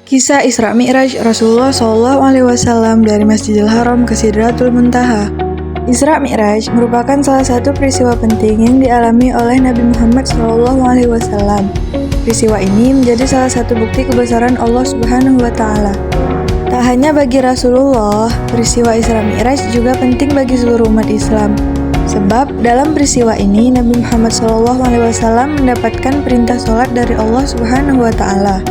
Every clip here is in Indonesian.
Kisah Isra Mi'raj Rasulullah SAW dari Masjidil Haram ke Sidratul Muntaha. Isra Mi'raj merupakan salah satu peristiwa penting yang dialami oleh Nabi Muhammad SAW. Peristiwa ini menjadi salah satu bukti kebesaran Allah Subhanahu wa Ta'ala. Tak hanya bagi Rasulullah, peristiwa Isra Mi'raj juga penting bagi seluruh umat Islam. Sebab dalam peristiwa ini Nabi Muhammad SAW mendapatkan perintah sholat dari Allah Subhanahu wa Ta'ala.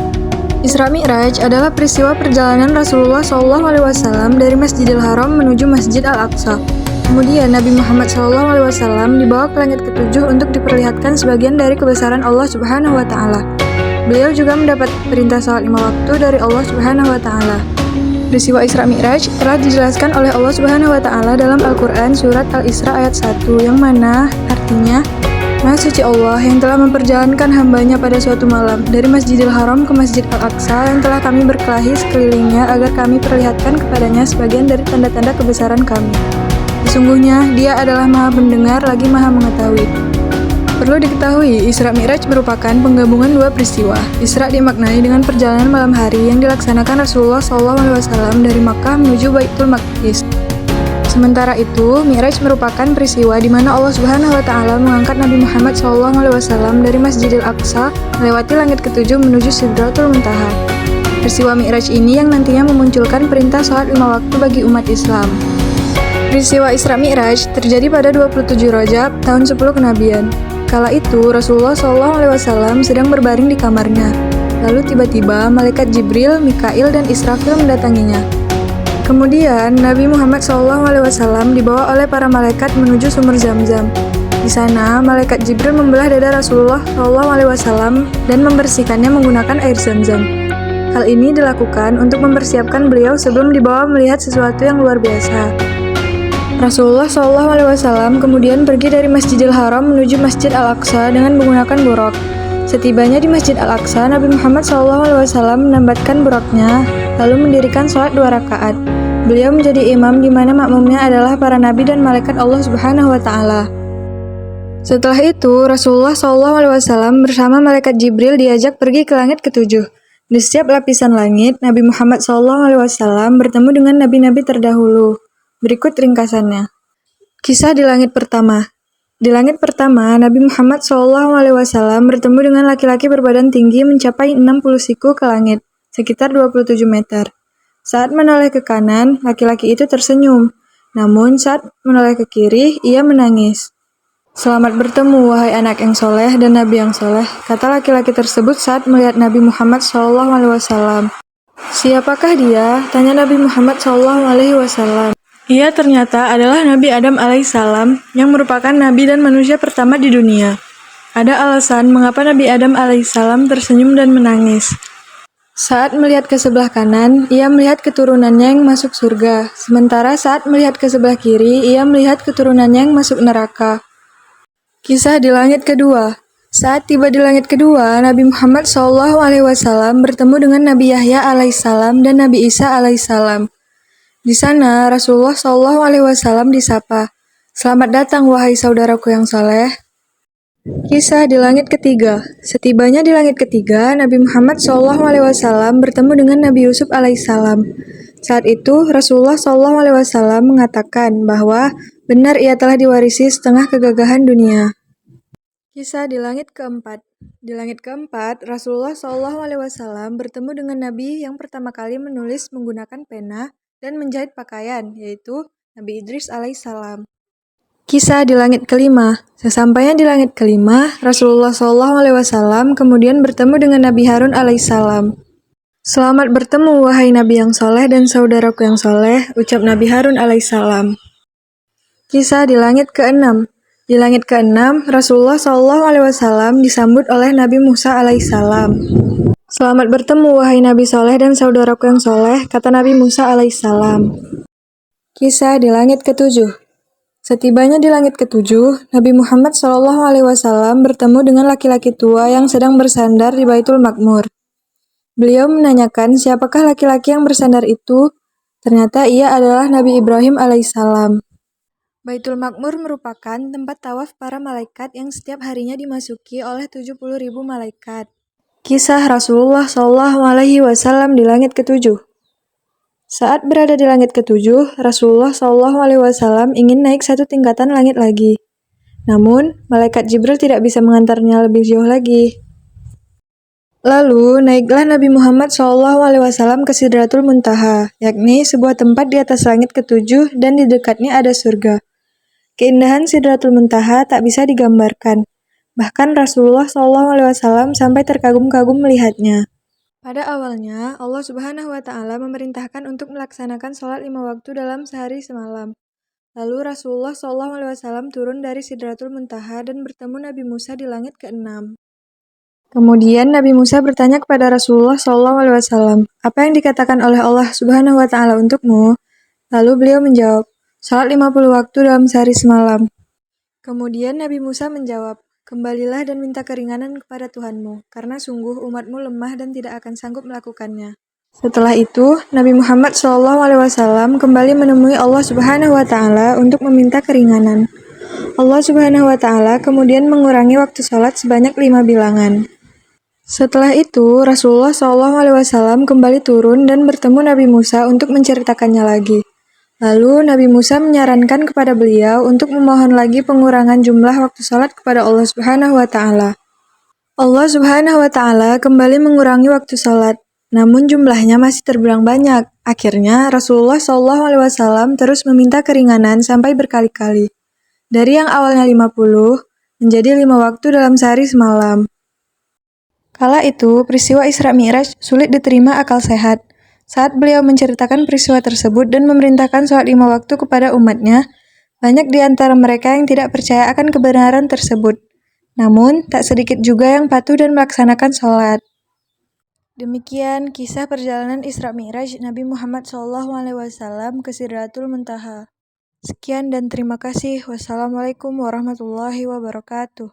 Isra Mi'raj adalah peristiwa perjalanan Rasulullah SAW dari Masjidil Haram menuju Masjid Al-Aqsa. Kemudian Nabi Muhammad SAW dibawa ke langit ketujuh untuk diperlihatkan sebagian dari kebesaran Allah Subhanahu wa Ta'ala. Beliau juga mendapat perintah salat 5 waktu dari Allah Subhanahu wa Ta'ala. Peristiwa Isra Mi'raj telah dijelaskan oleh Allah Subhanahu wa Ta'ala dalam Al-Quran surat Al-Isra ayat 1, yang mana artinya, Maha suci Allah yang telah memperjalankan hambanya pada suatu malam dari Masjidil Haram ke Masjid Al-Aqsa yang telah kami berkelahi sekelilingnya agar kami perlihatkan kepadanya sebagian dari tanda-tanda kebesaran kami. Sesungguhnya dia adalah Maha Pendengar lagi Maha Mengetahui. Perlu diketahui, Isra Mi'raj merupakan penggabungan dua peristiwa. Isra dimaknai dengan perjalanan malam hari yang dilaksanakan Rasulullah SAW dari Makkah menuju Baitul Maqdis. Sementara itu, Mi'raj merupakan peristiwa di mana Allah Subhanahu wa Ta'ala mengangkat Nabi Muhammad SAW dari Masjidil Aqsa melewati langit ketujuh menuju Sidratul Muntaha. Peristiwa Mi'raj ini yang nantinya memunculkan perintah sholat 5 waktu bagi umat Islam. Peristiwa Isra Mi'raj terjadi pada 27 Rajab tahun 10 kenabian. Kala itu, Rasulullah SAW sedang berbaring di kamarnya. Lalu tiba-tiba malaikat Jibril, Mikail, dan Israfil mendatanginya. Kemudian, Nabi Muhammad SAW dibawa oleh para malaikat menuju sumur Zam-Zam. Di sana, malaikat Jibril membelah dada Rasulullah SAW dan membersihkannya menggunakan air Zam-Zam. Hal ini dilakukan untuk mempersiapkan beliau sebelum dibawa melihat sesuatu yang luar biasa. Rasulullah SAW kemudian pergi dari Masjidil Haram menuju Masjid Al-Aqsa dengan menggunakan buraq. Setibanya di Masjid Al-Aqsa, Nabi Muhammad SAW menambatkan buraqnya, lalu mendirikan sholat 2 rakaat. Beliau menjadi imam di mana makmumnya adalah para nabi dan malaikat Allah Subhanahu wa Ta'ala. Setelah itu, Rasulullah SAW bersama malaikat Jibril diajak pergi ke langit ketujuh. Di setiap lapisan langit, Nabi Muhammad SAW bertemu dengan nabi-nabi terdahulu. Berikut ringkasannya. Kisah di langit pertama. Di langit pertama, Nabi Muhammad SAW bertemu dengan laki-laki berbadan tinggi mencapai 60 siku ke langit, sekitar 27 meter. Saat menoleh ke kanan, laki-laki itu tersenyum. Namun saat menoleh ke kiri, ia menangis. Selamat bertemu, wahai anak yang soleh dan nabi yang soleh, kata laki-laki tersebut saat melihat Nabi Muhammad SAW. Siapakah dia? Tanya Nabi Muhammad SAW. Ia ternyata adalah Nabi Adam alaihissalam yang merupakan nabi dan manusia pertama di dunia. Ada alasan mengapa Nabi Adam alaihissalam tersenyum dan menangis. Saat melihat ke sebelah kanan, ia melihat keturunannya yang masuk surga. Sementara saat melihat ke sebelah kiri, ia melihat keturunannya yang masuk neraka. Kisah di langit kedua. Saat tiba di langit kedua, Nabi Muhammad SAW bertemu dengan Nabi Yahya alaihissalam dan Nabi Isa alaihissalam. Di sana, Rasulullah SAW disapa, "Selamat datang wahai saudaraku yang saleh." Kisah di langit ketiga. Setibanya di langit ketiga, Nabi Muhammad SAW bertemu dengan Nabi Yusuf alaihissalam. Saat itu, Rasulullah SAW mengatakan bahwa benar ia telah diwarisi setengah kegagahan dunia. Kisah di langit keempat. Di langit keempat, Rasulullah SAW bertemu dengan Nabi yang pertama kali menulis menggunakan pena dan menjahit pakaian, yaitu Nabi Idris alaihissalam. Kisah di langit kelima. Sesampainya di langit kelima, Rasulullah SAW kemudian bertemu dengan Nabi Harun alaihissalam. Selamat bertemu wahai Nabi yang soleh dan saudaraku yang soleh, ucap Nabi Harun alaihissalam. Kisah di langit keenam. Di langit keenam, Rasulullah SAW disambut oleh Nabi Musa alaihissalam. Selamat bertemu wahai Nabi soleh dan saudaraku yang soleh, kata Nabi Musa alaihissalam. Kisah di langit ketujuh. Setibanya di langit ketujuh, Nabi Muhammad SAW bertemu dengan laki-laki tua yang sedang bersandar di Baitul Maqmur. Beliau menanyakan siapakah laki-laki yang bersandar itu. Ternyata ia adalah Nabi Ibrahim alaihissalam. Baitul Maqmur merupakan tempat tawaf para malaikat yang setiap harinya dimasuki oleh 70.000 malaikat. Kisah Rasulullah SAW di langit ketujuh. Saat berada di langit ketujuh, Rasulullah SAW ingin naik satu tingkatan langit lagi. Namun, malaikat Jibril tidak bisa mengantarnya lebih jauh lagi. Lalu, naiklah Nabi Muhammad SAW ke Sidratul Muntaha, yakni sebuah tempat di atas langit ketujuh dan di dekatnya ada surga. Keindahan Sidratul Muntaha tak bisa digambarkan. Bahkan Rasulullah SAW sampai terkagum-kagum melihatnya. Pada awalnya, Allah Subhanahu wa Ta'ala memerintahkan untuk melaksanakan sholat 5 waktu dalam sehari semalam. Lalu Rasulullah SAW turun dari Sidratul Muntaha dan bertemu Nabi Musa di langit ke-6. Kemudian Nabi Musa bertanya kepada Rasulullah SAW, "Apa yang dikatakan oleh Allah Subhanahu wa Ta'ala untukmu?" Lalu beliau menjawab, "Sholat 50 waktu dalam sehari semalam." Kemudian Nabi Musa menjawab, "Kembalilah dan minta keringanan kepada Tuhanmu, karena sungguh umatmu lemah dan tidak akan sanggup melakukannya." Setelah itu, Nabi Muhammad SAW kembali menemui Allah Subhanahu wa Ta'ala untuk meminta keringanan. Allah Subhanahu wa Ta'ala kemudian mengurangi waktu sholat sebanyak 5 bilangan. Setelah itu, Rasulullah SAW kembali turun dan bertemu Nabi Musa untuk menceritakannya lagi. Lalu Nabi Musa menyarankan kepada beliau untuk memohon lagi pengurangan jumlah waktu sholat kepada Allah Subhanahu wa Ta'ala. Allah Subhanahu wa Ta'ala kembali mengurangi waktu sholat, namun jumlahnya masih terbilang banyak. Akhirnya Rasulullah SAW terus meminta keringanan sampai berkali-kali. Dari yang awalnya 50, menjadi 5 waktu dalam sehari semalam. Kala itu, peristiwa Isra Mi'raj sulit diterima akal sehat. Saat beliau menceritakan peristiwa tersebut dan memerintahkan sholat 5 waktu kepada umatnya, banyak di antara mereka yang tidak percaya akan kebenaran tersebut. Namun, tak sedikit juga yang patuh dan melaksanakan sholat. Demikian kisah perjalanan Isra Mi'raj Nabi Muhammad SAW ke Sidratul Muntaha. Sekian dan terima kasih. Wassalamualaikum warahmatullahi wabarakatuh.